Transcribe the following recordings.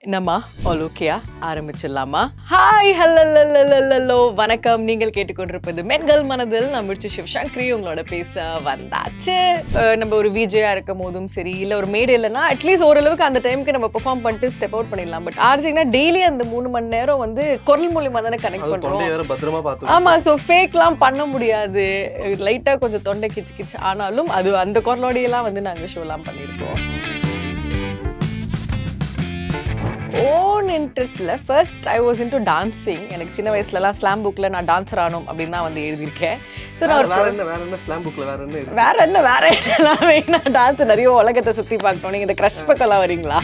என்னம்மா ஆல் ஓகேயா ஆரம்பிச்சிடலாமா? Hi hello வணக்கம். நீங்கள் கேட்டுக்கொண்டிருப்பது மென்கள் மனதில். நான் மிர்ச்சி சிவசங்கரி உங்களோட பேச வந்தாச்சு. நம்ம ஒரு விஜயா இருக்கும் போதும் சரி, இல்லை ஒரு மேடை இல்லைன்னா அட்லீஸ்ட் ஓரளவுக்கு அந்த டைமுக்கு நம்ம பெர்ஃபார்ம் பண்ணிட்டு ஸ்டெப் அவுட் பண்ணிடலாம். பட் ஆர்ஜினா டெய்லி அந்த 3 மணி நேரம் வந்து குரல் மூலியமா தானே கனெக்ட் பண்றோம். ஆமா, ஸோ ஃபேக்லாம் பண்ண முடியாது. லைட்டா கொஞ்சம் தொண்டை கிச்சு கிச்சு ஆனாலும் அது அந்த குரலோடையெல்லாம் வந்து நாங்கள் ஷோலாம் பண்ணியிருக்கோம். ஓன் இன்ட்ரெஸ்ட்ல first I was into dancing. எனக்கு சின்ன வயசுலலாம் ஸ்லாம் புக்ல நான் டான்ஸர் ஆகணும் அப்படின்னு தான் வந்து எழுதியிருக்கேன். ஸோ நான் வேற என்ன டான்ஸ் நிறைய உலகத்தை சுற்றி பார்க்கணும். நீங்கள் இந்த க்ரஷ் பக்கம்லாம் வரீங்களா?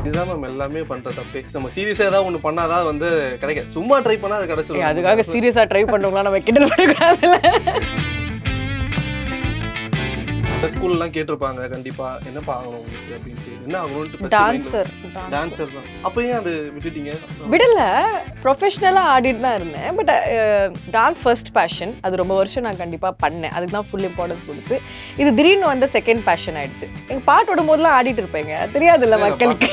இதுதான் மேம் எல்லாமே பண்ற தப்பே. நம்ம சீரியஸா ஏதாவது ஒன்று பண்ணாதான் வந்து கிடைக்கும். சும்மா ட்ரை பண்ணா அது கிடைச்சிடும். அதுக்காக சீரியஸா ட்ரை பண்ணுறவங்களா நம்ம கிண்டல் பண்ணக்கூடாதுல்ல. ஸ்கூல்லாம் கேட்டிருப்பாங்க கண்டிப்பா என்னப்பா ஆகணும் உங்களுக்கு அப்படின்ட்டு. என்ன ஆகணும்னு டான்சர் தான். அப்ப ஏன் அது விட்டுட்டீங்க? விடல, ப்ரொஃபஷனலாக ஆடிட்டு தான் இருந்தேன். But dance first passion. அது ரொம்ப வருஷம் நான் கண்டிப்பாக பண்ணேன். அதுக்கு தான் ஃபுல் இம்பார்ட்டன்ஸ் கொடுத்து இது திடீர்னு வந்து செகண்ட் பேஷன் ஆயிடுச்சு. எங்கள் பாட்டு விடும் போதெல்லாம் ஆடிட்டு இருப்பேங்க, தெரியாதுல்ல மக்களுக்கு.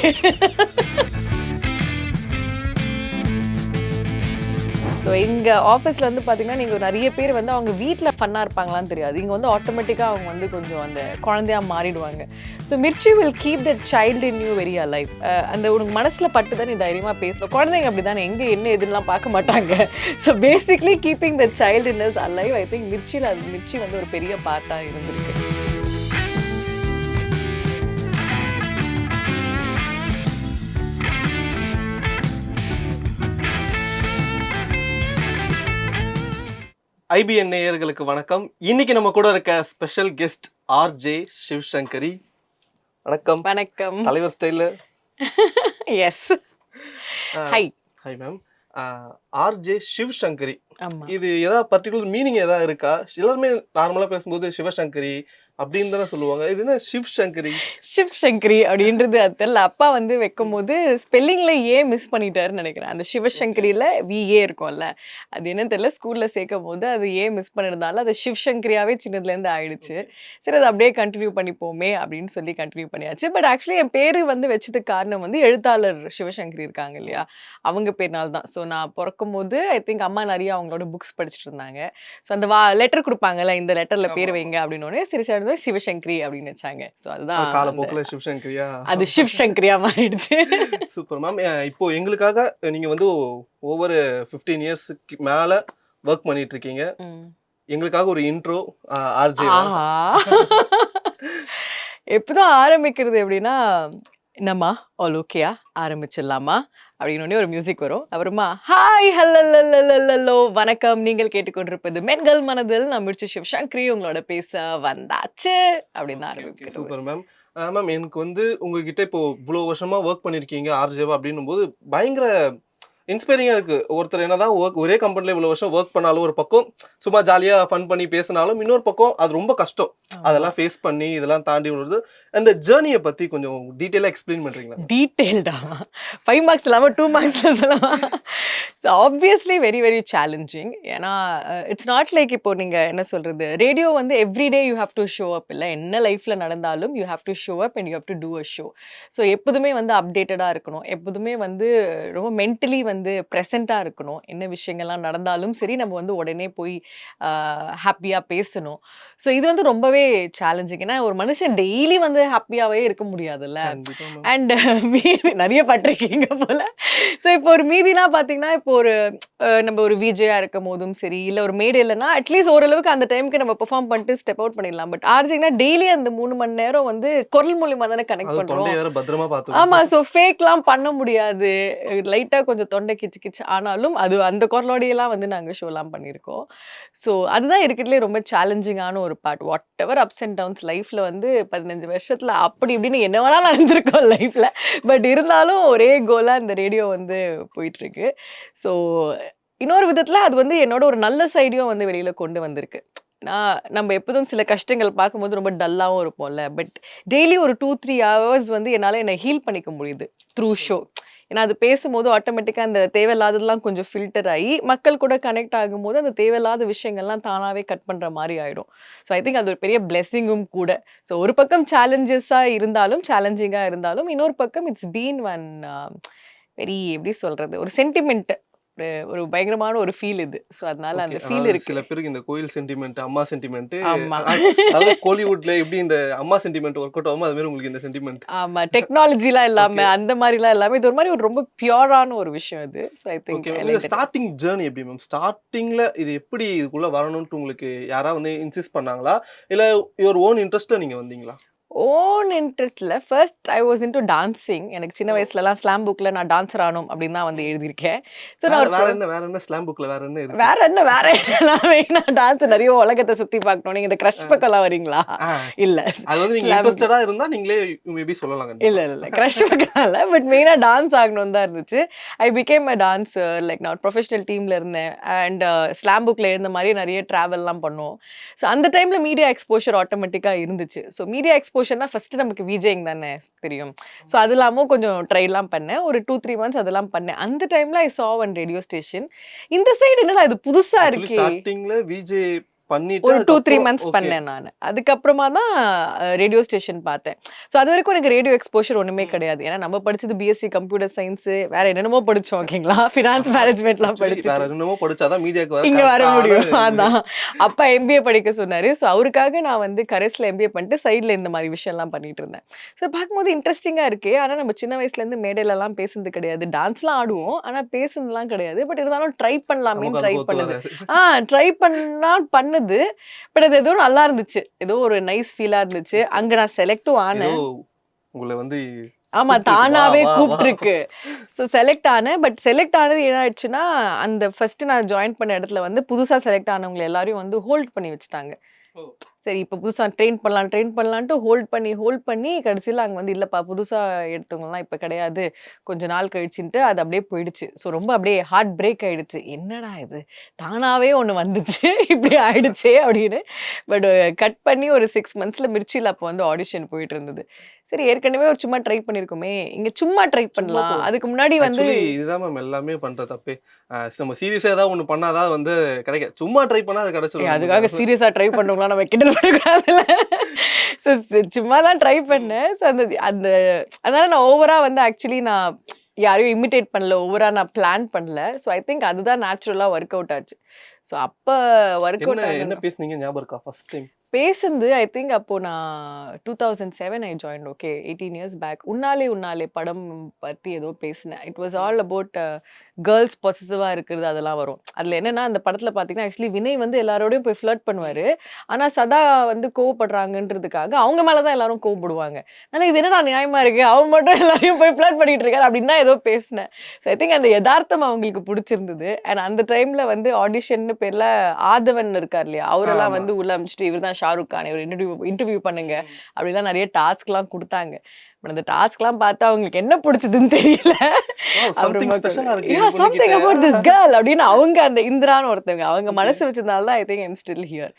ஸோ எங்கள் ஆஃபீஸில் வந்து பார்த்தீங்கன்னா நீங்கள் நிறைய பேர் வந்து அவங்க வீட்டில் ஃபன்னாக இருப்பாங்களான்னு தெரியாது. இங்கே வந்து ஆட்டோமேட்டிக்காக அவங்க வந்து கொஞ்சம் அந்த குழந்தையாக மாறிடுவாங்க. So Mirchi will keep that child in you very alive. அந்த உனக்கு மனசில் பட்டு தான் நீ தைரியமாக பேசணும். குழந்தைங்க அப்படி தானே, எங்கே என்ன எதுலாம் பார்க்க மாட்டாங்க. So basically keeping that child in us alive. I think Mirchi வந்து ஒரு பெரிய பார்ட்டாக இருந்திருக்கு. IBN நேயர்களுக்கு வணக்கம். இன்னைக்கு நம்ம கூட இருக்க ஸ்பெஷல் கெஸ்ட் RJ சிவசங்கரி. வணக்கம். வணக்கம். தலைவர் ஸ்டைல. Yes. Hi. Hi ma'am. RJ Sivasankari, ஆமா, இது ஏதாவது பர்டிகுலர் மீனிங் ஏதாவது இருக்கா? எல்லாருமே நார்மலா பேசும்போது சிவசங்கரி அப்படின்னு தானே சொல்லுவாங்க. இது என்ன சிவசங்கரி? சிவசங்கரி அப்படின்றது அது தெரியல. அப்பா வந்து வைக்கும் போது ஸ்பெல்லிங்ல மிஸ் பண்ணிட்டாருன்னு நினைக்கிறேன். அந்த சிவசங்கரியில VA இருக்கும்ல, அது என்னன்னு தெரியல. ஸ்கூல்ல சேர்க்கும் போது அது மிஸ் பண்ணிருந்தாலும் அது சிவசங்கரியாவே சின்னதுல இருந்து ஆயிடுச்சு. சரி, அதை அப்படியே கண்டினியூ பண்ணிப்போமே அப்படின்னு சொல்லி கண்டினியூ பண்ணியாச்சு. பட் ஆக்சுவலி என் பேரு வந்து வச்சதுக்கு காரணம் வந்து எழுத்தாளர் சிவசங்கரி இருக்காங்க இல்லையா, அவங்க பேர்னால தான். ஸோ நான் பிறக்கும் போது ஐ திங்க் அம்மா நிறைய அவங்களோட புக்ஸ் படிச்சுட்டு இருந்தாங்க. ஸோ அந்த லெட்டர் கொடுப்பாங்கல்ல, இந்த லெட்டர்ல பேர் வைங்க அப்படின்னு சரி சிவசங்கரி அப்படின்னு வச்சாங்க. ஸோ அதுதான் காலப்போக்குல சிவசங்கரியா, அது சிவசங்கரியா மாறிடுச்சு. Super ma'am. இப்போ எங்களுக்காக நீங்க வந்து ஓவர் 15 இயர்ஸ்க்கு மேல ஒர்க் பண்ணிட்டு இருக்கீங்க. எங்களுக்காக ஒரு இன்ட்ரோ RJ. எப்பதான் ஆரம்பிக்கிறது எப்படின்னா, என்னம்மா ஆல் ஓகேயா ஆரம்பிச்சிடலாமா அப்படின்னு ஒரு மியூசிக் வரும். அப்புறமா ஹாய் ஹலோ வணக்கம். நீங்கள் கேட்டுக்கொண்டிருப்பது மென்கள் மனதில். நான் மிர்ச்சி சிவசங்கரி உங்களோட பேச வந்தாச்சு அப்படின்னு ஆரம்பிக்கிறேன். Super ma'am. மேம், எனக்கு வந்து உங்ககிட்ட இப்போ இவ்வளோ வருஷமா ஒர்க் பண்ணிருக்கீங்க RJவா அப்படின்னும் போது பயங்கர இன்ஸ்பைரிங்கா இருக்கு. ஒருத்தர் என்னதான் ஒரே கம்பெனில இவ்வளவு வருஷம் ஒர்க் பண்ணாலும், ஒரு பக்கம் சும்மா ஜாலியா ஃபன் பண்ணி பேசினாலும், இன்னொரு பக்கம் அது ரொம்ப கஷ்டம். அதெல்லாம் ஃபேஸ் பண்ணி இதெல்லாம் தாண்டி வருது. அந்த ஜேர்னியை பத்தி கொஞ்சம் டீட்டெயிலா எக்ஸ்பிளைன் பண்றீங்களா? டீட்டெயில்டா 5 மார்க்ஸ் இல்லாம 2 மார்க்ஸ்ல சொல்லலாம். So obviously very very challenging. ஏன்னா இட்ஸ் நாட் லைக் இப்போ நீங்க என்ன சொல்றது, ரேடியோ வந்து everyday you have to show up. இல்லை என்ன லைஃப்ல நடந்தாலும் you have to show up and you have to do a show. So எப்போதுமே வந்து அப்டேட்டடா இருக்கணும். எப்போதுமே வந்து ரொம்ப மென்டலி வந்து ப்ரெசென்ட்டாக இருக்கணும். என்ன விஷயங்கள்லாம் நடந்தாலும் சரி, நம்ம வந்து உடனே போய் ஹாப்பியாக பேசணும். ஸோ இது வந்து ரொம்பவே சேலஞ்சிங். ஏன்னா ஒரு மனுஷன் டெய்லி வந்து ஹாப்பியாகவே இருக்க முடியாதுல்ல. அண்ட் மீதி நிறைய பட்டிருக்கீங்க போல. ஸோ இப்போ ஒரு மீதினா பார்த்தீங்கன்னா, இப்போ ஒரு நம்ம ஒரு விஜயா இருக்கும் போதும் சரி, இல்லை ஒரு மேடை இல்லைன்னா அட்லீஸ்ட் ஓரளவுக்கு அந்த டைமுக்கு நம்ம பெர்ஃபார்ம் பண்ணிட்டு ஸ்டெப் அவுட் பண்ணிடலாம். பட் ஆர்ஜினா டெய்லி அந்த 3 மணி நேரம் வந்து குரல் மூலியமா தானே கனெக்ட் பண்றோம். ஆமா, ஸோ ஃபேக்லாம் பண்ண முடியாது. லைட்டா கொஞ்சம் தொண்டை கிச்சு கிச்சு ஆனாலும் அது அந்த குரலோடையெல்லாம் வந்து நாங்கள் ஷோலாம் பண்ணியிருக்கோம். ஸோ அதுதான் இருக்கிறதுலே ரொம்ப சேலஞ்சிங்கான ஒரு part. Whatever ups and downs லைஃப்ல வந்து 15 வருஷத்துல அப்படி இப்படின்னு என்ன வேணாலும் நடந்திருக்கோம் லைஃப்ல. பட் இருந்தாலும் ஒரே கோலா இந்த ரேடியோ வந்து போயிட்டு இருக்கு. ஸோ இன்னொரு விதத்துல அது வந்து என்னோட ஒரு நல்ல சைடையும் வந்து வெளியில கொண்டு வந்திருக்கு. நம்ம எப்போதும் சில கஷ்டங்கள் பார்க்கும்போது ரொம்ப டல்லாவும் இருப்போம்ல. பட் டெய்லி ஒரு 2-3 ஹவர்ஸ் வந்து என்னால் என்னை ஹீல் பண்ணிக்க முடியுது த்ரூ ஷோ. ஏன்னா அது பேசும்போது ஆட்டோமேட்டிக்காக அந்த தேவையில்லாததெல்லாம் கொஞ்சம் ஃபில்டர் ஆகி மக்கள் கூட கனெக்ட் ஆகும்போது அந்த தேவையில்லாத விஷயங்கள்லாம் தானாகவே கட் பண்ணுற மாதிரி ஆயிடும். ஸோ ஐ திங்க் அது ஒரு பெரிய பிளெஸிங்கும் கூட. ஸோ ஒரு பக்கம் சேலஞ்சஸாக இருந்தாலும் சேலஞ்சிங்காக இருந்தாலும் இன்னொரு பக்கம் இட்ஸ் பீன் ஒன் வெரி எப்படி சொல்றது ஒரு சென்டிமெண்ட், ஒரு ஒரு பயங்கரமான ஒரு ஃபீல் இது. ஸோ அதனால ஓகே. அந்த ஃபீல் அதாவது இருக்கு. சில பேருக்கு இந்த கோயில் சென்டிமெண்ட், அம்மா சென்டிமெண்ட் ஆமா. அதாவது கோலிவுட்ல எப்படி இந்த அம்மா சென்டிமெண்ட் ஒர்க் அவுட் ஆகுமோ அது மாதிரி உங்களுக்கு இந்த சென்டிமெண்ட். ஆமா. டெக்னாலஜிலாம் இல்லாம, ஓகே. அந்த மாரிலாம் இல்லாம, இது ஒரு மாரி ஒரு ரொம்ப பியூரான ஒரு விஷயம் இது. So I think okay. I உங்க லைக் தட். ஸ்டார்ட்டிங் ஜர்னி எப்படி மேம்? ஸ்டார்ட்டிங்ல இது எப்படி இதுக்குள்ள வரணும்ன்ட்டு உங்களுக்கு யாராவது வந்து இன்சிஸ்ட் பண்ணாங்களா? இல்ல யுவர் ஓன் இன்ட்ரெஸ்ட்ல நீங்க வந்தீங்களா? ஓன் இன்ட்ரெஸ்ட்ல first I was into dancing. எனக்கு சின்ன ஓ! வயசுலலாம் ஸ்லாம் புக்ல நான் டான்ஸர் ஆகணும் அப்படின்னு தான் வந்து ம். எழுதியிருக்கேன். ஸோ நான் வேற ஒரு வேற என்ன ஸ்லாம் புக்ல வேற என்ன இருக்கு? வேற என்ன நான் மெயினா டான்ஸ் நெறைய உலகத்த சுத்தி பார்க்கணும். நீங்க இந்த கிரஷ் அ, பக்கம்லாம் வரீங்களா? ஆ. இல்ல. அது வந்து நீங்க ஸ்லாம் இன்ட்ரஸ்டடா இருந்தா நீங்களே மேபி சொல்லலாம் கண்டிப்பா. இல்ல. கிரஷ் பக்கம் இல்ல. பட் மெயினா டான்ஸ் ஆகணும்னு தான் இருந்துச்சு. I became a dancer. Like நான் ஒரு ப்ரொஃபஷனல் டீம்ல இருந்தேன். அண்ட் ஸ்லாம் புக்ல எழுந்த மாரி நெறைய ட்ராவல்லாம் பண்ணோம். ஸோ அந்த டைம்ல மீடியா எக்ஸ்போஷர் ஆட்டோமேட்டிக்கா இருந்துச்சு. ஸோ மீடியா எக்ஸ்போஷர்னா ஃபர்ஸ்ட் நமக்கு விஜேயிங் தானே தெரியும். ஸோ அது இல்லாம கொஞ்சம் ட்ரைலாம் பண்ணேன். ஒரு 2, 3 மந்த்ஸ் அதெல்லாம் பண்ணேன். அந்த டைம்ல ஐ saw ஒன் ரேடியோ ஸ்டேஷன். இந்த சைடு என்னடா இது புதுசா ஆக்சுவலி இருக்கே! ஸ்டார்ட்டிங்ல விஜே பண்ணிட்டு ஒரு 2, 3 அதுக்கப்புறம் மந்த்ஸ் ஓகே. பண்ணேன் நானு. அதுக்கப்புறமா தான் ரேடியோ ஸ்டேஷன் பார்த்தேன். ஸோ அதுவரைக்கும் எனக்கு ரேடியோ எக்ஸ்போஷர் ஒண்ணுமே ம். கிடையாது. ஏன்னா நம்ம படிச்சது பிஎஸ்சி கம்ப்யூட்டர் சயின்ஸ் வேற என்னென்னமோ படிச்சோம் ஓகேங்களா? ஃபினான்ஸ் மேனேஜ்மென்ட்லாம் ஆக்சுவலி வேற படிச்சுட்டு என்னமோ படிச்சா தான் மீடியாக்கு வர இங்க வர கரெக்ட்டான முடியும். இது. அதான். அப்பா எம்பிஏ படிக்க சொன்னாரு. ஸோ அவருக்காக நான் வந்து கரஸ்ல எம்பிஏ பண்ணிட்டு சைட்ல இந்த மாரி விஷயம்லாம் பண்ணிட்டு இருந்தேன். ஸோ பார்க்கும்போது இன்ட்ரஸ்டிங்கா இருக்கே! ஆனா நம்ம சின்ன வயசுலேருந்து மேடையிலலாம் பேசுனது கிடையாது. டான்ஸ்லாம் ஆடுவோம். ஆனா பேசுனதுலாம் கிடையாது. பட் இருந்தாலும் ட்ரை பண்ணலாமேன்னு நமக்கு ட்ரை அதுக்கு ஒத்து பண்ணுது. வராது. ஆ ட்ரை பண்ணா பண்ணுது. பட் அது ஏதோ நல்லா இருந்துச்சு. ஏதோ ஒரு நைஸ் ஃபீலா இருந்துச்சு. ஓகே. அங்க நான் செலக்டும் ஏதோ ஆனேன். உங்கள வந்து ஆமா. கூப்ட்டுருக்கு. வா, தானாவே வா, வா. கூப்ட்டுருக்கு. ஸோ செலக்ட் ஆனேன். பட் செலக்ட் ஆனது என்ன ஆயிடுச்சுன்னா, அந்த ஃபர்ஸ்ட் நான் ஜாயின் பண்ண இடத்துல வந்து புதுசா செலக்ட் ஆனவங்கள எல்லாரையும் வந்து ஹோல்ட் பண்ணி வச்சுட்டாங்க. ஓ! சரி இப்ப புதுசா ட்ரெயின் பண்ணலான்ட்டு ஹோல்ட் பண்ணி கடைசில அங்க வந்து இல்லப்பா புதுசா எடுத்தவங்கலாம் இப்ப கிடையாது. கொஞ்ச நாள் கழிச்சுன்ட்டு அது அப்படியே போயிடுச்சு. ஸோ ரொம்ப அப்படியே ஹார்ட் பிரேக் ஆயிடுச்சு. என்னடா இது! தானாவே ஒண்ணு வந்துச்சு. இப்படி ஆயிடுச்சே அப்படின்னு. பட் கட் பண்ணி ஒரு 6 மந்த்ஸ்ல மிர்ச்சில அப்போ வந்து ஆடிஷன் போயிட்டு இருந்தது. சரி ஏற்கனவே ஒரு சும்மா ட்ரை பண்ணியிருக்கோமே, இங்க சும்மா ட்ரை சும்மா பண்ணலாம். அதுக்கு முன்னாடி வந்து ஆக்சுவலி இதுதான் மேம் எல்லாமே பண்ற தப்பே. நம்ம சீரியஸா ஏதாவது ஒண்ணு பண்ணா தான் வந்து கிடைக்காது. சும்மா ட்ரை பண்ணா அது கிடைச்சிரும் நமக்கு. அதுக்காக சீரியஸா ட்ரை பண்றவங்கலாம் நம்ம கிண்டல் பண்ணக்கூடாதுல்ல. ஸோ சும்மா தான் ட்ரை ம். பண்ணேன். ஸோ அந்த அந்த அதனால நான் ஓவரா வந்து ஆக்சுவலி நான் யாரையும் இமிட்டேட் பண்ணல. ஓவரா நான் பிளான் பண்ணல. ஸோ ஐ திங்க் அதுதான் நேச்சுரலா ஒர்க் அவுட் ஆச்சு. ஸோ அப்ப ஒர்க் என்ன அவுட் என்ன ஆனது பேசுனீங்க ஞாபகம் இருக்கா ஃபர்ஸ்ட் டைம்? பேசுனது ஐ திங்க் அப்போ நான் 2007 I joined okay 18 years back. Unnale Unnale படம் பத்தி ஏதோ பேசினேன். It was hmm. All about girls பொசசிவா இருக்கிறது அதெல்லாம் வரும். அதுல என்னன்னா அந்த படத்துல பார்த்தீங்கன்னா, ஆக்சுவலி வினய் வந்து எல்லாரோடையும் போய் ஃப்ளர்ட் ம். பண்ணுவாரு. ஆனா சதா வந்து கோவப்படுறாங்கன்றதுக்காக அவங்க மேல தான் எல்லாரும் கோவப்படுவாங்க. அதனால இது என்னடா நியாயமா இருக்கு. அவன் மட்டும் எல்லாரையும் போய் ஃப்ளர்ட் பண்ணிட்டு இருக்காரு அப்படின்னு தான் ஏதோ பேசினேன். ஸோ ஐ திங்க் அந்த எதார்த்தம் அவங்களுக்கு புடிச்சிருந்தது. அண்ட் அந்த டைம்ல வந்து ஆடிஷன்னு பேர்ல ஆதவன் இருக்கார் இல்லையா? அவரெல்லாம் ஆமா. வந்து உள்ள அனுப்பிச்சுட்டு இவர் தான் ஷாருக் கான். இவர இன்டர்வியூ பண்ணுங்க. ம். அப்படிலாம் நெறைய டாஸ்க்லாம் குடுத்தாங்க. பட் அந்த டாஸ்க்லாம் பார்த்தா அவங்களுக்கு என்ன புடிச்சதுன்னு தெரியல. வாவ்! சம்திங் அப்புறமா ஸ்பெஷலா இருக்கு இந்த யாஹ் பொண்ணுகிட்ட. சம்திங் அபௌட் திஸ் கேர்ள் அப்படின்னு அவங்க அந்த இந்திரான்னு ஒருத்தவங்க. அவங்க ஓகே. மனசு வச்சதுனால தான் I think I am still here.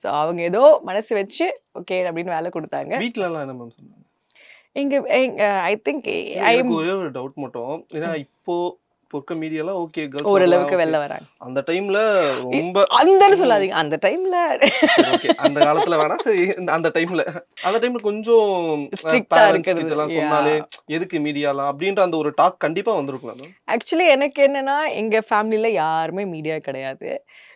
So அவங்க ஏதோ மனசு வச்சு ஓகே அப்படின்னு வேலை குடுத்தாங்க. வீட்லலாம் என்ன மேம் சொன்னாங்க? எங்க எங் ஐ திங்க் இல்ல ஐ எனக்கு எம் ஒரே ஒரு டவுட் மட்டும். ஏன்னா இப்போ இருக்க மீடியாலாம் ஓகே கேர்ல்ஸ் வரலாம் ஓரளவுக்கு ஓகே. வெளில வராங்க. அந்த டைம்ல இ ரொம்ப அந்தன்னு ம். சொல்லாதீங்க. அந்த டைம்ல சரி ஓகே. அந்த காலத்துல வேணாம். சரி அந்த டைம்ல கொஞ்சம் ஸ்ட்ரிக்ட்டா பேரண்ட்ஸ் இருக்கிறது. கிட்டலாம் சொன்னாலே, யாஹ்! எதுக்கு மீடியாலாம் அப்படின்ற அந்த ஒரு டாக் கண்டிப்பா வந்திருக்கும்ல மேம்? ஆக்சுவலி எனக்கு என்னன்னா, எங்க ஃபேமிலில யாருமே மீடியா கிடையாது.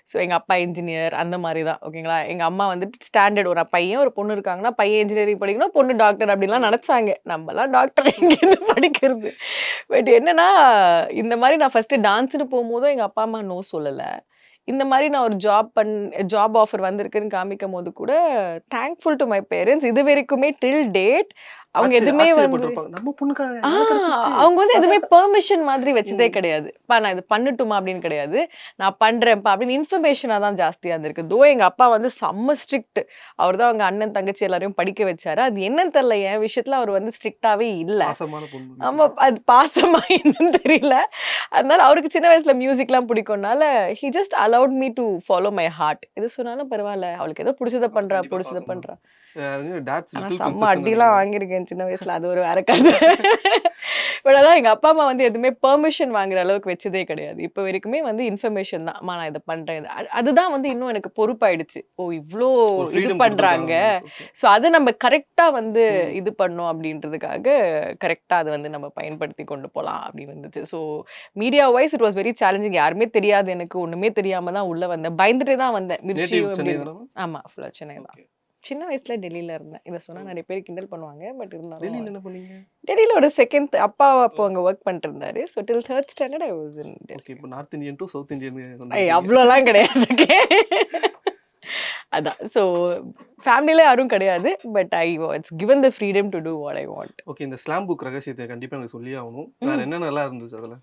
ஸோ எங்க அப்பா இன்ஜினியர் அந்த மாரி தான். ஓகேங்களா? எங்க அம்மா வந்துட்டு ஸ்டாண்டர்ட் ஒரு பையன், ஒரு பொண்ணு இருக்காங்கன்னா, பையன் இன்ஜினியரிங் படிக்கணும், பொண்ணு டாக்டர் அப்படின்லாம் ம். நெனச்சாங்க. நம்பலாம் டாக்டர் எங்கேருந்து படிக்கிறது? பட் என்னன்னா, இந்த மாரி நான் ஃபர்ஸ்ட்டு டான்ஸ்ன்னு போம்போதும் எங்க அப்பா, அம்மா நோ சொல்லல. இந்த மாரி நான் ஒரு ஜாப் ஆஃபர் வந்திருக்குன்னு காமிக்கும்போது கூட, தேங்க்ஃபுல் டூ மை பேரண்ட்ஸ் இதுவரைக்குமே டில் டேட் அவங்க எதுவுமே வந்து ஆச்சரியப்பட்டுருப்பாங்க. நம்ம பொண்ணுக்கா ஆ வேலை கிடைச்சிருச்சு. அவங்க வந்து எதுவுமே பெர்மிஷன் மாதிரி வச்சதே ம். கிடையாது. "அப்பா நான் இது பண்ணட்டுமா?" அப்படின்னு கிடையாது. "நான் பண்றேன்ப்பா" அப்படின்னு இன்ஃபர்மேஷனா தான் ஜாஸ்தியா இருந்திருக்கு. எங்க அப்பா வந்து செம்ம ஸ்ட்ரிக்ட். அவர் தான் அவங்க அண்ணன், தங்கச்சி எல்லாரையும் படிக்க வச்சாரு. அது என்னன்னு தெரியல. என் விஷயத்துல அவர் வந்து ஸ்ட்ரிக்ட்டாவே இல்ல. பாசமான பொண்ணு ஆமா. வீட்ல. அது பாசமா என்னன்னு தெரியல. அதனால அவருக்கு சின்ன வயசுல மியூசிக்லாம் பிடிக்கும்னால, he just allowed me to follow my heart. எது சொன்னாலும் பரவால்ல. அவளுக்கு ஏதோ புடிச்சத பண்றா, கண்டிப்பா புடிச்சத பாசம் தான். பண்றா. டாட்ஸ் ஆனா லிட்டில் செம்ம பிரின்சஸ்ன்னு அடிலாம் நெனைக்கிறேன். வாங்கியிருக்கேன் சின்ன வயசுல. அது ஒரு வேற கதை. பட் அதான் எங்க அப்பா அம்மா வந்து எதுவுமே பெர்மிஷன் வாங்குற அளவுக்கு வச்சதே கிடையாது. இப்ப வரைக்குமே வந்து இன்ஃபர்மேஷன் தான். அம்மா நான் இத பண்றேன். அதுதான் வந்து இன்னும் எனக்கு பொறுப்பாயிடுச்சு. ஓ! இவ்ளோ ஒரு இது ஃப்ரீடம் பண்றாங்க. குடுத்துருக்காங்க உங்களுக்கு. ஓகே. ஸோ அத நம்ம கரெக்ட்டா வந்து ம். இது பண்ணோம் அப்படின்றதுக்காக, கரெக்ட்டா அத வந்து நம்ம பயன்படுத்தி கொண்டு போலாம் அப்படின்னு இருந்துச்சு. So media wise it was very challenging. யாருமே தெரியாது எனக்கு. ஒண்ணுமே தெரியாம தான் உள்ள வந்தேன். பயந்துட்டே தான் வந்தேன். நேட்டிவ் மிர்ச்சியும் எப்படி சென்னை இருக்கு தானே? ஆமா. ஃபுல்லா சென்னை தான். ஓகே. சின்ன வயசுல டெல்லில இருந்தேன். இத சொன்னா ஓ. நெறைய பேர் கிண்டல் பண்ணுவாங்க. பட் இருந்தாலும் டெல்லில என்ன பண்ணீங்க? டெல்லில ஒரு செகண்ட் அப்பா அப்போ ஓ. அங்க வொர்க் பண்ணிட்டு இருந்தாரு. So till 3rd standard I was in okay. Delhi. இப்ப north Indian to south Indian ஏய் வந்துட்டீங்க. அவ்ளோலாம் கிடையாது. அதான். ஸோ ஃபேமிலில யாரும் கிடையாது. But I was given the freedom to do what I want. Okay. இந்த ஸ்லாம் புக் ரகசியத்த கண்டிப்பா எனக்கு சொல்லியே ஆகணும். வேற ம். என்னென்னலாம் இருந்துச்சு அதுல?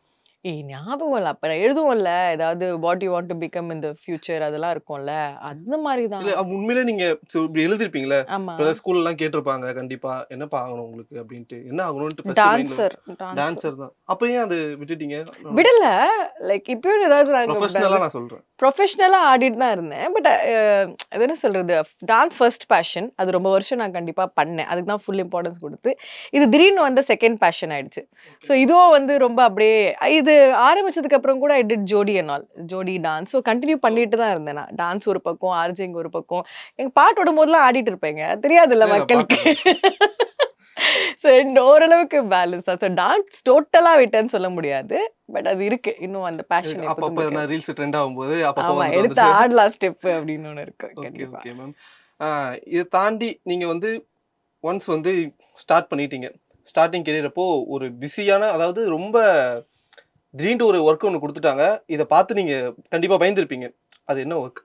ஏய் ஞாபகம் இல்ல. அப்ப எழுதுவோம்ல. ஏதாவது what you want to become in the future அதெல்லாம் இருக்கும்ல. அந்த மாரி தான். இல்ல உண்மையிலே நீங்க இப்படி எழுதிருப்பீங்கல்ல? ஆமா. இப்ப ஸ்கூல்லலாம் கேட்டிருப்பாங்க கண்டிப்பா. என்னப்பா ஆகணும் உங்களுக்கு அப்படின்ட்டு. என்ன ஆகணும்ன்ட்டு ஃபர்ஸ்ட் மைண்ட்ல டான்சர். டான்சர் தான். அப்ப ஏன் அது விட்டுட்டீங்க? விடல. லைக் இப்பயும் ஏதாவது ப்ரொஃபஷனலா நாங்க நான் சொல்றேன். ப்ரொஃபஷனலா ஆடிட்டு தான் இருந்தேன். பட் அது என்ன சொல்றது? Dance first passion. அது ரொம்ப வருஷம் நான் கண்டிப்பா பண்ணேன். அதுக்கு தான் ஃபுல் இம்பார்ட்டன்ஸ் குடுத்து, இது திடீர்னு வந்த செகண்ட் பேஷன் ஆயிடுச்சு. ஸோ இதுவும் வந்து ரொம்ப அப்படியே இது ஆரம்பிச்சதுக்கு அப்புறம் கூட ஐ டிட் ஜோடி அண்ட் ஆல். ஜோடி டான்ஸ். ஸோ கன்டின்யூ பண்ணிட்டு தான் இருந்தேன் நான். டான்ஸ் ஒரு பக்கம், ஆர்ஜேங்க ஒரு பக்கம். எனக்கு பாட்டு விடும்போதெல்லாம் ஆடிட்டு இருப்பேங்க. தெரியாதுல்ல இல்ல நான் மக்களுக்கு. பார்த்தேன். ஸோ ஓரளவுக்கு பேலன்ஸா. ஸோ டான்ஸ் டோட்டலா விட்டேன்னு சொல்ல முடியாது. பட் அது இருக்கு. இன்னும் அந்த பேஷன் எப்போதும் அப்பப்ப இருக்கு. எதனா ரீல்ஸ் ட்ரெண்ட் ஆகும்போது அப்பப்ப ஆமா. வந்துட்டு எடுத்து வந்துட்டு. ஆடலாம் ஸ்டெப் அப்படின்னு ஒண்ணு இருக்கு. ஓகே, கண்டிப்பா. Okay ma'am. ஆ இத தாண்டி நீங்க வந்து ஒன்ஸ் வந்து ஸ்டார்ட் பண்ணிட்டீங்க. ஸ்டார்ட்டிங் கரியர் அப்போ ஒரு பிஸியான அதாவது ரொம்ப திடீர்னு ஒரு வொர்க் ஒண்ணு குடுத்துட்டாங்க. இத பார்த்து நீங்க கண்டிப்பா பயந்திருப்பீங்க. அது என்ன வொர்க்?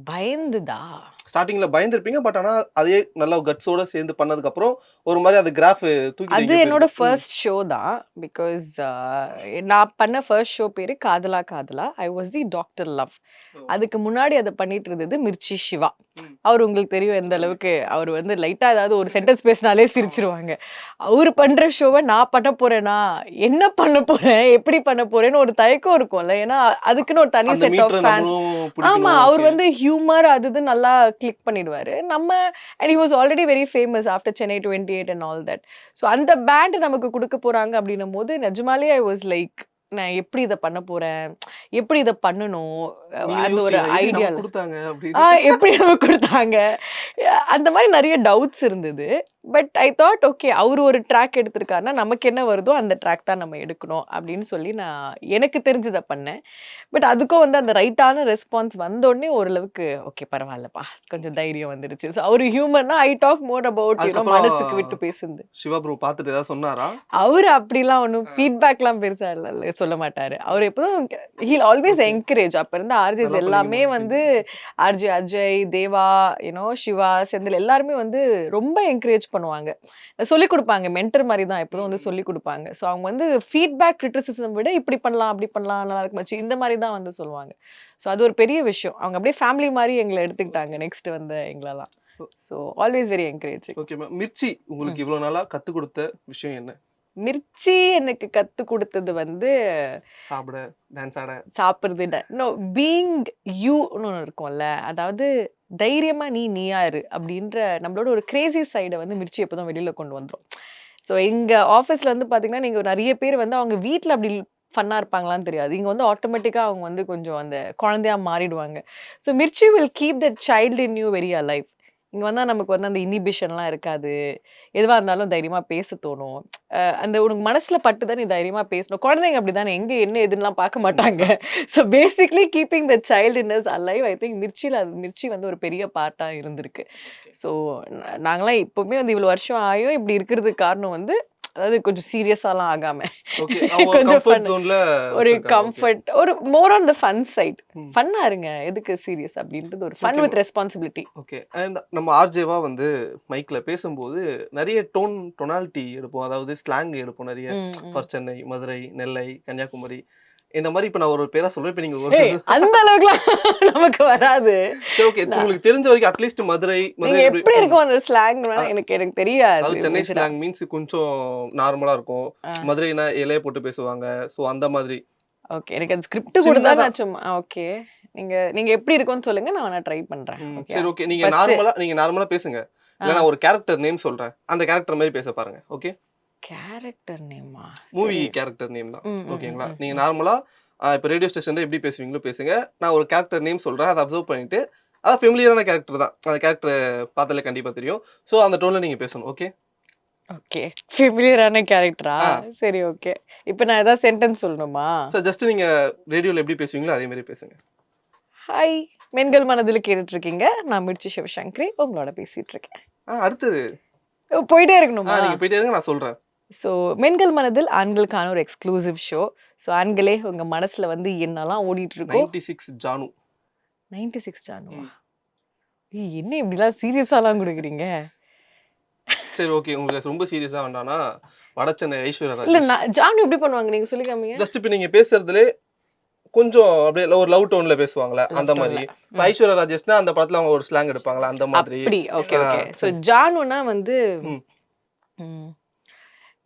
பயந்துதா? ஸ்டார்ட்டிங்ல பயந்திருப்பீங்க. பட் ஆனா அதே நல்லா கட்ஸோட சேர்ந்து பண்ணதுக்கப்புறம் ஒரு மாரி அது கிராஃப் தூக்கிட்டு அது எங்கேயோ என்னோட போயிருக்கு. ம். ஃபர்ஸ்ட் ஷோ தான். பிகாஸ் நான் பண்ண ஃபர்ஸ்ட் ஷோ பேரு Kadhala Kadhala. I was the doctor love. ஓ. அதுக்கு முன்னாடி அத பண்ணிட்டு இருந்தது மிர்ச்சி சிவா. ம். அவரு உங்களுக்கு தெரியும் எந்த அளவுக்கு அவரு வந்து லைட்டா ஏதாவது ஒரு சென்டென்ஸ் பேசினாலே சிரிச்சுருவாங்க. அவரு பண்ற ஷோவ நான் பண்ண போறேனா? என்ன பண்ண போறேன்? எப்படி பண்ண போறேன்னு ஒரு தயக்கம் இருக்கும்ல. ஏன்னா அதுக்குன்னு ஒரு தனி அந்த செட் ஆஃப் மீட்டர ஃபேன்ஸ். நம்மளும் ஆமா. பிடிக்கணும். அவரு ஓகே. வந்து ஹியூமர் அது இதுன்னு நல்லா கிளிக் பண்ணிடுவாரு. And he was already very famous after Chennai 28 and all that. So அந்த பேண்ட் நமக்கு குடுக்க போறாங்க அப்படின்னும்போது நிஜமாலே ஐ வாஸ் லைக் நான் எப்படி இத பண்ண போறேன்? எப்படி இத பண்ணணும்? நீங்களே அந்த ஒரு யோசிச்சீங்களா? எப்படி நமக்கு ஐடியால. குடுத்தாங்க அப்படின்னு? எப்படி நமக்கு குடுத்தாங்க? அந்த மாரி நெறைய டவுட்ஸ் இருந்தது. பட் ஐ தாட் ஓகே அவரு ஒரு ட்ராக் எடுத்திருக்காருன்னா, நமக்கு என்ன வருதோ அந்த ட்ராக் தான் நம்ம எடுக்கணும் அப்படின்னு சொல்லி நான் எனக்கு தெரிஞ்சத பண்ணேன். பட் அதுக்கும் வந்து அந்த ரைட்டான ரெஸ்பான்ஸ் வந்தோனே ஓரளவுக்கு ஓகே பரவாயில்லப்பா. கொஞ்சம் தைரியம் வந்துருச்சு. ஸோ அவரு ஹியூமர்னா ஐ டாக் மோர் அபௌட் அதுக்கப்புறம் மனசுக்கு விட்டு பேசுனது. சிவா ப்ரோ பார்த்துட்டு ஏதாவது சொன்னாரா? அவரு அப்படிலாம் ஒண்ணும் ஃபீட்பேக்லாம் பெருசா சொல்ல மாட்டாரு. அவரு எப்பவும் ஹில் ஆல்வேஸ் ஓகே. என்கரேஜ். அப்ப இருந்த ஆர்ஜேஸ் நல்லா எல்லாமே பண்ணீங்கம்மா வந்து அப்படின்னு. ஆர்ஜே அஜய், தேவா, சிவா, செந்தில் எல்லாருமே வந்து ரொம்ப என்கரேஜ் பண்ணுவாங்க. சொல்லிக் குடுப்பாங்க. மென்டர் மாரி தான் எப்போதும் வந்து ம். சொல்லிக் குடுப்பாங்க. ஸோ அவங்க வந்து ஃபீட்பேக், கிரிட்டிசிசம் விட இப்படி பண்ணலாம், அப்படி பண்ணலாம், நல்லா இருக்கு மச்சி இந்த மாரி தான் வந்து சொல்லுவாங்க. ஸோ அது ஒரு பெரிய விஷயம். அவங்க அப்படியே ஃபேமிலி மாரி எங்கள எடுத்துக்கிட்டாங்க. நெக்ஸ்ட் வந்த எங்களலாம். So always very encouraging. Okay ma'am. Mirchi உங்களுக்கு ம். இவ்வளோ நாளா கத்துக் குடுத்த விஷயம் என்ன? மிர்ச்சி எனக்கு கத்துக் குடுத்தது வந்து சாப்பிட, டான்ஸ் ஆட. சாப்பிடுறது இல்ல. பீயிங் யூன்னு ஒண்ணு இருக்கும்ல. அதாவது தைரியமா நீயா இரு அப்படின்ற நம்மளோட ஒரு கிரேசி சைட வந்து மிர்ச்சி எப்போதும் வெளியில கொண்டு வந்துரும். ஸோ எங்க ஆஃபீஸ்ல வந்து பார்த்தீங்கன்னா, நீங்க நெறைய பேர் வந்து அவங்க வீட்ல அப்படி ஃபன்னா இருப்பாங்களான்னு தெரியாது. இங்க வந்து ஆட்டோமேட்டிக்கா அவங்க வந்து கொஞ்சம் அந்த குழந்தையா மாறிடுவாங்க. So Mirchi will keep that child in you very alive. இங்க வந்தா நமக்கு வந்து அந்த இனிபிஷன்லாம் இருக்காது. எதுவா இருந்தாலும் தைரியமா பேச தோணும். அந்த உனக்கு மனசுல பட்டுதா நீ தைரியமா பேசணும். குழந்தைங்க அப்படிதானே எங்க என்ன ஏதுன்னுலாம் பார்க்க மாட்டாங்க. So basically keeping the childness alive I think Mirchi வந்து ஒரு பெரிய பார்ட்டா இருந்திருக்கு. ஸோ நாங்கலாம் இப்பவுமே வந்து இவ்வளோ வருஷம் ஆயும் இப்படி இருக்கிறதுக்கு காரணம் வந்து அதாவது கொஞ்சம் சீரியஸாலாம் ஆகாம ஓகே. அவங்க கொஞ்சம் கம்ஃபர்ட் ஃபன் ஜோன்ல ஒரு வச்சிருக்காங்க. ஓகே. கம்ஃபர்ட் ஒரு more on the fun side. Hmm. ஃபன்னா இருங்க. எதுக்கு சீரியஸ் அப்படின்றது ஒரு fun okay. With responsibility. Okay. And நம்ம ஆர்ஜேவா வந்து மைக்ல பேசும்போது நெறைய டொனாலிட்டி எடுப்போம். அதாவது ஸ்லாங் எடுப்போம் நெறைய. ம், ம். ஃபார் சென்னை, மதுரை, நெல்லை, கன்னியாகுமரி. இந்த மாரி இப்ப நான் ஒரு பேரா சொல்றேன். இப்ப நீங்க ஒரு ஏய் அந்த அளவுக்குலாம் நமக்கு வராது. சரி ஓகே. நான் உங்களுக்கு தெரிஞ்ச வரைக்கும் அட்லீஸ்ட் மதுரை நீங்க எப்படி எப்படி ம். இருக்கும் அந்த ஸ்லாங்னா அ எனக்கு தெரியாது அதாவது சென்னை மேஜரா. ஸ்லாங் மீன்ஸ் கொஞ்சம் நார்மலா இருக்கும். ஆ. மதுரைனா இலைய போட்டு பேசுவாங்க. ஸோ அந்த மாதிரி. ஓகே. எனக்கு அந்த ஸ்கிரிப்ட் குடுத்தா சின்னதா. நான் சும்மா ஓகே. நீங்க நீங்க எப்படி இருக்கும்னு சொல்லுங்க. நான் வேணா ட்ரை பண்றேன். ம். ஓகேயா? சரி ஓகே. ஃபர்ஸ்ட்டு நீங்க நார்மலா பேசுங்க. ஆ இல்ல நான் ஒரு கேரக்டர் நேம் சொல்றேன். அந்த கேரக்டர் மாரி பேச பாருங்க. ஓகே. கேரக்டர் நேமா? மூவி கேரக்டர் நேம் தான். ம், ம், ஓகேங்களா? ம், ம். நீங்க நார்மலா இப்போ ரேடியோ ஸ்டேஷன்ல எப்படி பேசுவீங்களோ பேசுங்க. நான் ஒரு கேரக்டர் நேம் சொல்றேன். அத அப்சர்வ் பண்ணிட்டு அதான் ஃபெமிலியரான கேரக்டர் தான். அந்த கேரக்டர பார்த்தாலே கண்டிப்பா தெரியும். ஸோ அந்த டோன்ல நீங்க பேசணும். ஓகே? ஓகே. ஃபெமிலியரான கேரக்டரா? ஆ. சரி, ஓகே. இப்ப நான் ஏதாவது சென்டென்ஸ் சொல்லணுமா? ஸோ ஜஸ்ட் நீங்க ரேடியோல எப்படி பேசுவீங்களோ அதே மாரி பேசுங்க. ஹாய், பெண்கள் மனதில் கேட்டுட்டு இருக்கீங்க. நான் மிர்ச்சி சிவசங்கரி உங்களோட பேசிட்டு இருக்கேன். அடுத்தது போயிட்டே இருக்கணுமா? நீங்க போயிட்டே இருங்க நான் சொல்றேன். ஸோ பெண்கள் மனதில் ஆண்களுக்கான ஒரு எக்ஸ்க்ளூசிவ் ஷோ. ஸோ ஆண்களே உங்க மனசுல வந்து என்னெல்லாம் ஓடிட்டு இருக்கோ? 96 ஜானு. 96 ஜானுவா? என்ன இப்படிலாம் சீரியஸாலாம் கொடுக்குறீங்க? சரி ஓகே. உங்களுக்கு ரொம்ப சீரியஸா வேண்டாம்னா வடச்சென்னை ஐஸ்வர்யா இல்ல ராஜேஷ். நான் ஜானு எப்படி பண்ணுவாங்க நீங்க சொல்லி காமிங்க. ஜஸ்ட் இப்போ நீங்க பேசுறதுலே கொஞ்சம் அப்படியே ஒரு லவ் டோன்ல பேசுவாங்களா அந்த Love மாதிரி. tone ல. இப்போ ஐஸ்வர்யா ராஜேஷ்னா அந்த படத்துல அவங்க ஒரு ஸ்லாங் எடுப்பாங்களா அந்த மாதிரி. அப்படி ஓகே ஆ, ஓகே. ஸோ ஜானுனா வந்து ம். ம்,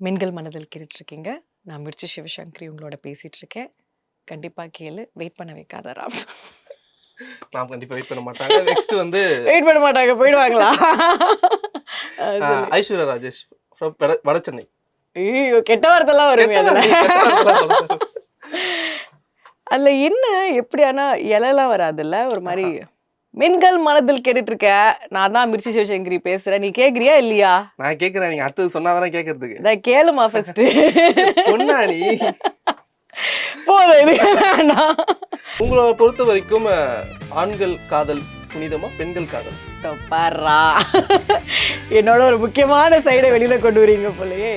பெண்கள் மனதில் கேட்டுட்டு இருக்கீங்க. நான் மிர்ச்சி சிவசங்கரி உங்களோட பேசிட்டு இருக்கேன். கண்டிப்பா கேளு. வெயிட் பண்ண வைக்காத ராம். நான் கண்டிப்பா வெயிட் பண்ண மாட்டாங்க. நெக்ஸ்ட் வந்து வெயிட் பண்ண மாட்டாங்க, போயிடுவாங்களா? சொல்லு. ஐஸ்வர்யா ராஜேஷ் from வடச்சென்னை. ஐயோ, கெட்ட வார்த்தைலாம் வருங்க அதுல. அதுல என்ன எப்படியானா இலைலாம் வராதுல்ல, ஒரு மாதிரி பெண்கள் மனதில் கேட்டுட்டு இருக்க. நான் தான் மிர்ச்சி சிவசங்கரி பேசுறேன். நீ கேக்குறியா இல்லையா? நான் கேக்குறேன். நீங்க அடுத்தது சொன்னாதானே கேக்குறதுக்கு. இதான் கேளுமா ஃபர்ஸ்ட். பொண்ணா நீ? போதும், இது வேண்டாம். உங்களை பொறுத்த வரைக்கும் ஆண்கள் காதல் புனிதமா பெண்கள் காதல்? பாரா, என்னோட ஒரு முக்கியமான சைடை வெளியில கொண்டு வரீங்க போலயே.